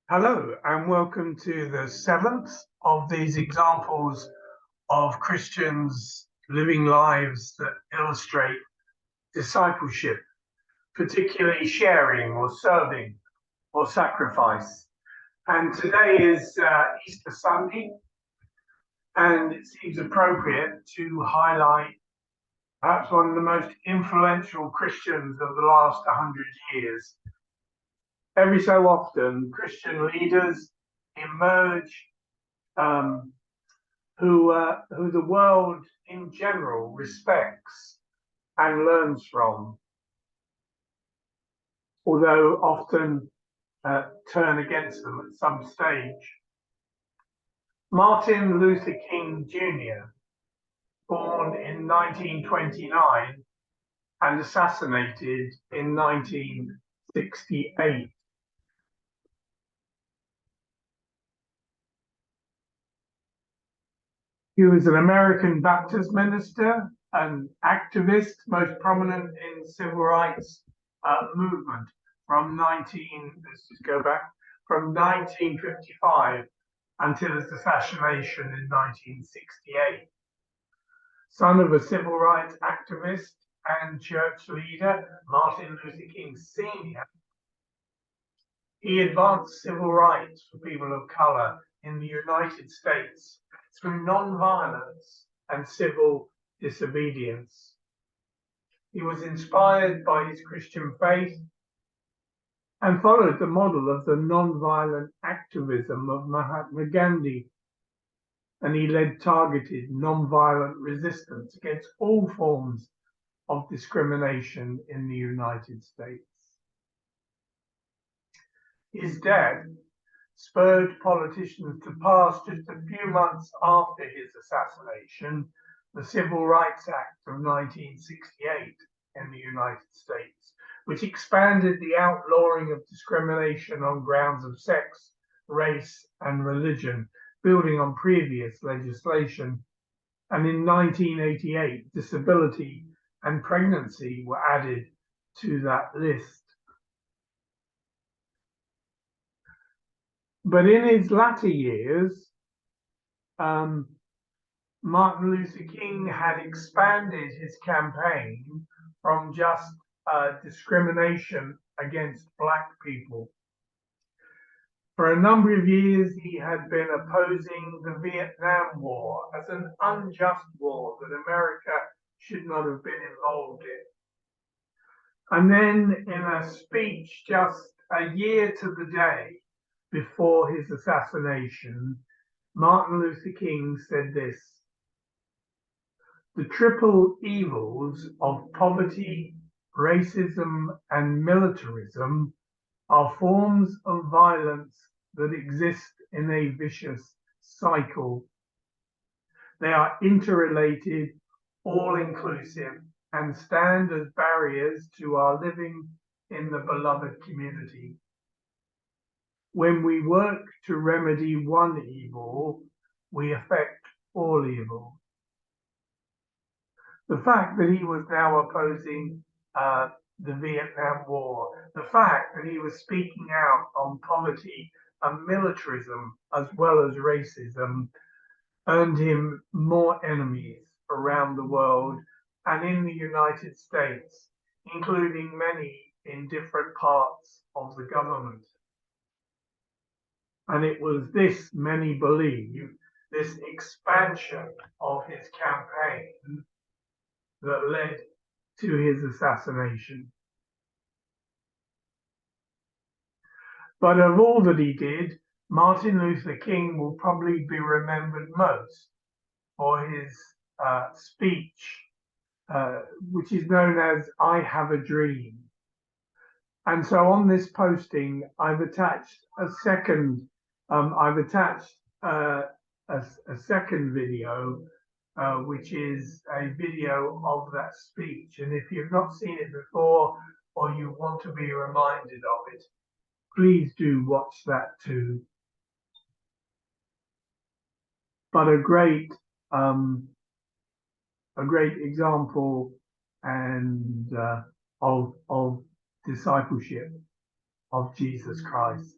Hello, and welcome to the seventh of these examples of Christians living lives that illustrate discipleship, particularly sharing or serving or sacrifice. And today is Easter Sunday, and it seems appropriate to highlight perhaps one of the most influential Christians of the last 100 years. Every so often, Christian leaders emerge who the world in general respects and learns from, although often turn against them at some stage. Martin Luther King Jr., born in 1929 and assassinated in 1968. He was an American Baptist minister and activist, most prominent in the civil rights movement from 1955 until his assassination in 1968. Son of a civil rights activist and church leader, Martin Luther King Sr., he advanced civil rights for people of color in the United States through non-violence and civil disobedience. He was inspired by his Christian faith and followed the model of the non-violent activism of Mahatma Gandhi, and he led targeted non-violent resistance against all forms of discrimination in the United States. His death spurred politicians to pass, just a few months after his assassination, the Civil Rights Act of 1968 in the United States, which expanded the outlawing of discrimination on grounds of sex, race, and religion, building on previous legislation. And in 1988, disability and pregnancy were added to that list. But in his latter years, Martin Luther King had expanded his campaign from just discrimination against Black people. For a number of years, he had been opposing the Vietnam War as an unjust war that America should not have been involved in. And then in a speech just a year to the day before his assassination, Martin Luther King said this: "The triple evils of poverty, racism, and militarism are forms of violence that exist in a vicious cycle. They are interrelated, all-inclusive, and stand as barriers to our living in the beloved community. When we work to remedy one evil, we affect all evil." The fact that he was now opposing the Vietnam War, the fact that he was speaking out on poverty and militarism as well as racism, earned him more enemies around the world and in the United States, including many in different parts of the government. And it was this, many believe, this expansion of his campaign that led to his assassination. But of all that he did, Martin Luther King will probably be remembered most for his speech, which is known as "I Have a Dream." And so on this posting, I've attached a second video, which is a video of that speech. And if you've not seen it before, or you want to be reminded of it, please do watch that too. But a great example and of discipleship of Jesus Christ.